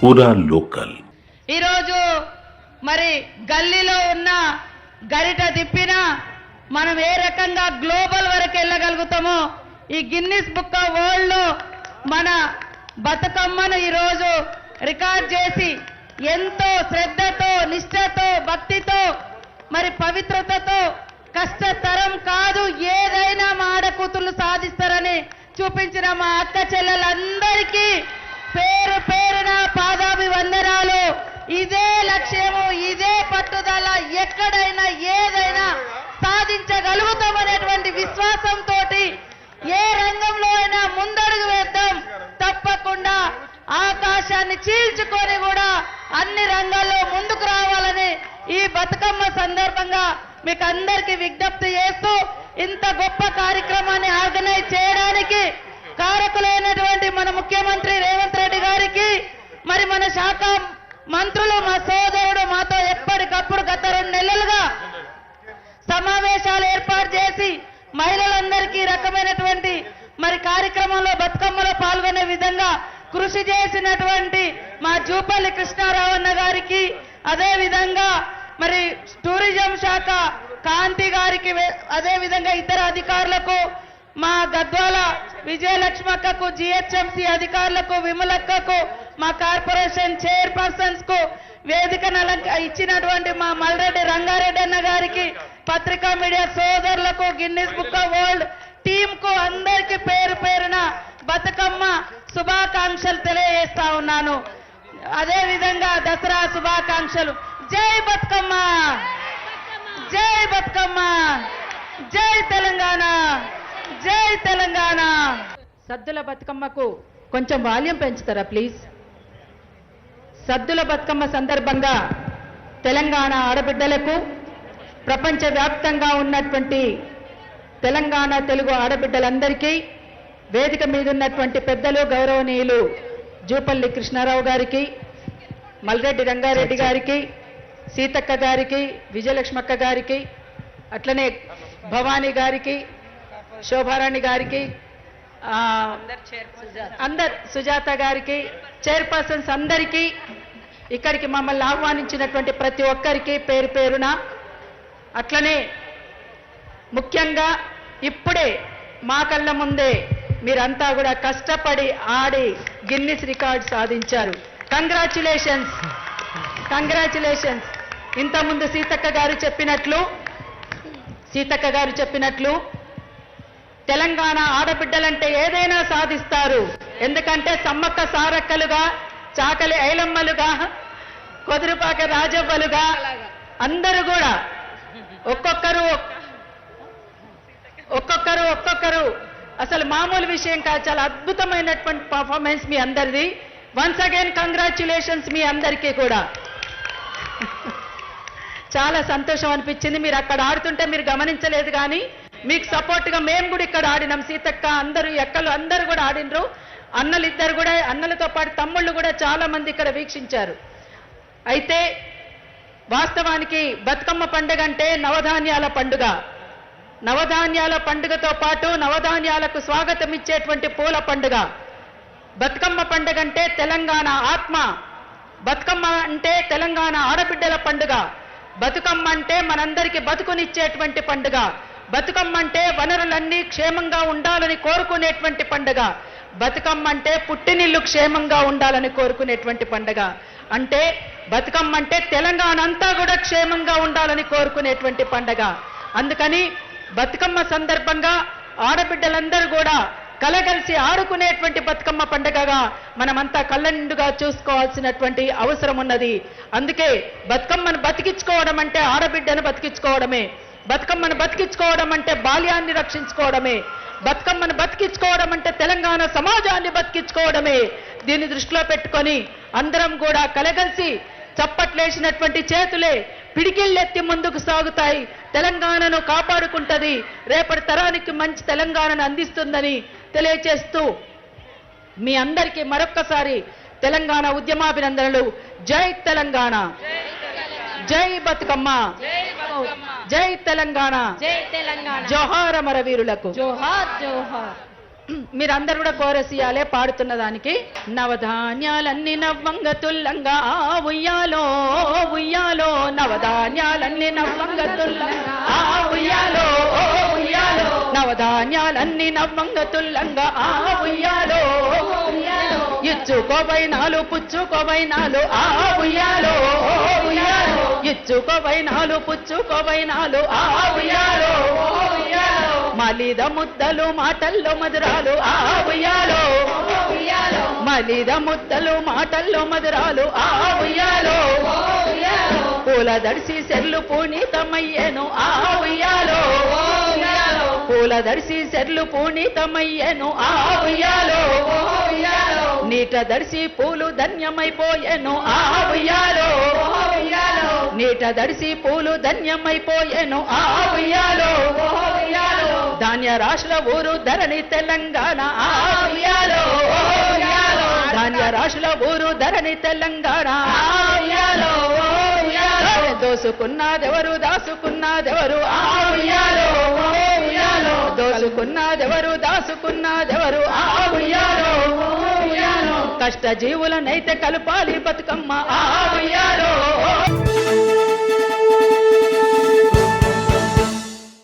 పూరా లోకల్. ఈరోజు మరి గల్లీలో ఉన్న గరిట తిప్పినా మనం ఏ రకంగా గ్లోబల్ వరకు వెళ్ళగలుగుతామో ఈ గిన్నిస్ బుక్ ఆఫ్ వరల్డ్ లో మన బతుకమ్మను ఈరోజు రికార్డ్ చేసి ఎంతో శ్రద్ధతో నిష్ఠతో భక్తితో మరి పవిత్రతతో కష్టతరం కాదు ఏదైనా మా ఆడకూతుర్లు సాధిస్తారని చూపించిన మా అక్క చెల్లెలందరికీ పేరు పేరున పాదాభివందనాలు. ఇదే లక్ష్యము, ఇదే పట్టుదల, ఎక్కడైనా ఏదైనా సాధించగలుగుతామనేటువంటి విశ్వాసంతో ఏ రంగంలో అయినా ముందడుగు వేద్దాం. తప్పకుండా ఆకాశాన్ని చీల్చుకొని కూడా అన్ని రంగాల్లో ముందుకు రావాలని ఈ బతుకమ్మ సందర్భంగా మీకు అందరికీ విజ్ఞప్తి చేస్తూ ఇంత గొప్ప కార్యక్రమాన్ని ఆర్గనైజ్ చేయడానికి కారకులైనటువంటి మన ముఖ్యమంత్రి రేవంత్ రెడ్డి గారికి, మరి మన శాఖ మంత్రులు, మా సోదరుడు మాతో ఎప్పటికప్పుడు గత 2 నెలలుగా సమావేశాలు ఏర్పాటు చేసి మహిళలందరికీ రకమైనటువంటి మరి కార్యక్రమంలో బతుకమ్మలో పాల్గొనే విధంగా కృషి చేసినటువంటి మా జూపల్లి కృష్ణారావు అన్న గారికి, అదే విధంగా మరి టూరిజం శాఖ కాంతి గారికి, అదే విధంగా ఇతర అధికారులకు, మా గద్వాల విజయలక్ష్మక్కకు, జిహెచ్ఎంసీ అధికారులకు, విమలక్కకు, మా కార్పొరేషన్ చైర్పర్సన్స్ కు, వేదికను ఇచ్చినటువంటి మా మల్రెడ్డి రంగారెడ్డి అన్న గారికి, పత్రికా మీడియా సోదరులకు, Guinness book of world team కు అందరికీ పేరు పేరున బతుకమ్మ శుభాకాంక్షలు తెలియజేస్తా ఉన్నాను. అదే విధంగా దసరా శుభాకాంక్షలు. జై బతుకమ్మ, జై బతుకమ్మ, జై తెలంగాణ, జై తెలంగాణ. సద్దుల బతుకమ్మకు కొంచెం వాల్యూమ్ పెంచుతారా ప్లీజ్? సద్దుల బతుకమ్మ సందర్భంగా తెలంగాణ ఆడబిడ్డలకు, ప్రపంచవ్యాప్తంగా ఉన్నటువంటి తెలంగాణ తెలుగు ఆడబిడ్డలందరికీ, వేదిక మీద ఉన్నటువంటి పెద్దలు గౌరవనీయులు జూపల్లి కృష్ణారావు గారికి, మల్రెడ్డి రంగారెడ్డి గారికి, సీతక్క గారికి, విజయలక్ష్మక్క గారికి, అట్లనే భవానీ గారికి, శోభారాణి గారికి, సుజాత గారికి, చైర్పర్సన్స్ అందరికీ, ఇక్కడికి మమ్మల్ని ఆహ్వానించినటువంటి ప్రతి ఒక్కరికి పేరు పేరున, అట్లనే ముఖ్యంగా ఇప్పుడే మా కళ్ళ ముందే మీరంతా కూడా కష్టపడి ఆడి గిన్నిస్ రికార్డ్ సాధించారు. Congratulations, congratulations. ఇంతకుముందు సీతక్క గారు చెప్పినట్లు తెలంగాణ ఆడబిడ్డలంటే ఏదైనా సాధిస్తారు. ఎందుకంటే సమ్మక్క సారక్కలుగా, చాకలి ఐలమ్మలుగా, కొదురుపాక రాజవ్వలుగా అందరూ కూడా ఒక్కొక్కరు అసలు మామూలు విషయం కాదు. చాలా అద్భుతమైనటువంటి పర్ఫార్మెన్స్ మీ అందరిది. వన్స్ అగైన్ కంగ్రాచ్యులేషన్స్ మీ అందరికీ కూడా. చాలా సంతోషం అనిపించింది. మీరు అక్కడ ఆడుతుంటే మీరు గమనించలేదు, కానీ మీకు సపోర్ట్గా మేము కూడా ఇక్కడ ఆడినాం. సీతక్క, అందరూ ఎక్కలు అందరూ కూడా ఆడినరు. అన్నలిద్దరు కూడా, అన్నలతో పాటు తమ్ముళ్ళు కూడా చాలా మంది ఇక్కడ వీక్షించారు. అయితే వాస్తవానికి బతుకమ్మ పండుగ అంటే నవధాన్యాల పండుగ. నవధాన్యాల పండుగతో పాటు నవధాన్యాలకు స్వాగతం ఇచ్చేటువంటి పూల పండుగ. బతుకమ్మ పండుగ అంటే తెలంగాణ ఆత్మ. బతుకమ్మ అంటే తెలంగాణ ఆడబిడ్డల పండుగ. బతుకమ్మ అంటే మనందరికీ బతుకునిచ్చేటువంటి పండుగ. బతుకమ్మ అంటే వనరులన్నీ క్షేమంగా ఉండాలని కోరుకునేటువంటి పండుగ. బతుకమ్మ అంటే పుట్టినిల్లు క్షేమంగా ఉండాలని కోరుకునేటువంటి పండుగ. అంటే బతుకమ్మ అంటే తెలంగాణ అంతా కూడా క్షేమంగా ఉండాలని కోరుకునేటువంటి పండుగ. అందుకని బతుకమ్మ సందర్భంగా ఆడబిడ్డలందరూ కూడా కలగలిసి ఆడుకునేటువంటి బతుకమ్మ పండుగగా మనమంతా కళ్ళనిండుగా చూసుకోవాల్సినటువంటి అవసరం ఉన్నది. అందుకే బతుకమ్మను బతికించుకోవడం అంటే ఆడబిడ్డను బతికించుకోవడమే. బతుకమ్మను బతికించుకోవడం అంటే బాల్యాన్ని రక్షించుకోవడమే. బతుకమ్మను బతికించుకోవడం అంటే తెలంగాణ సమాజాన్ని బతికించుకోవడమే. దీన్ని దృష్టిలో పెట్టుకొని అందరం కూడా కలగలిసి చప్పట్లేసినటువంటి చేతులే పిడికిళ్ళెత్తి ముందుకు సాగుతాయి. తెలంగాణను కాపాడుకుంటది, రేపటి తరానికి మంచి తెలంగాణను అందిస్తుందని తెలియజేస్తూ మీ అందరికీ మరొక్కసారి తెలంగాణ ఉద్యమాభినందనలు. జై తెలంగాణ, జై బతుకమ్మ, జై తెలంగాణ, జోహార్ అమరవీరులకు. జోహార్ జోహార్. మీరందరూ కూడా కోరస్ ఇయ్యాలే పాడుతున్న దానికి. నవధాన్యాలన్నీ నవ్వంగ తుల్లంగా ఉయ్యాలో ఉయ్యాలో, నవధాన్యాలన్నీ నవ్వంగ తుల్లంగా ఉయ్యాలో ఉయ్యాలో, నవధాన్యాలన్నీ నవ్వంగ తుల్లంగా ఉయ్యాలో ఉయ్యాలో, ఇచ్చుకోబైనాలు పుచ్చుకోబైనాలు ఉయ్యాలో ఉయ్యాలో, ఇచ్చుకోబైనాలు పుచ్చుకోబైనాలు ఉయ్యాలో ఉయ్యాలో, మలిద ముద్దలు మాటల్లో మధురాలు ఉయ్యాలో ఉయ్యాలో, మలిద ముద్దలు మాటల్లో మధురాలు ఉయ్యాలో ఉయ్యాలో, పూల దర్శి సెర్లు పునీతమయ్యేను ఉయ్యాలో ఉయ్యాలో, పూల దర్శి సెర్లు పునీతమయ్యేను ఉయ్యాలో ఉయ్యాలో, నీట దర్శి పూలు ధన్యమైపోయేను ఉయ్యాలో ఉయ్యాలో, నీట దర్శి పూలు ధన్యమైపోయేను ఉయ్యాలో ఉయ్యాలో, ధాన్య రాశుల ఊరు ధరణి తెలంగాణ ఉయ్యాలో ఉయ్యాలో, ధాన్య రాశుల ఊరు ధరణి తెలంగాణ ఉయ్యాలో ఉయ్యాలో, దోసుకున్నదెవరు దాసుకున్నదెవరు ఉయ్యాలో ఉయ్యాలో, దోసుకున్నదెవరు దాసుకున్నదెవరు ఉయ్యాలో ఉయ్యాలో, కష్ట జీవులనైతే కలుపాలి బతుకమ్మ ఉయ్యాలో.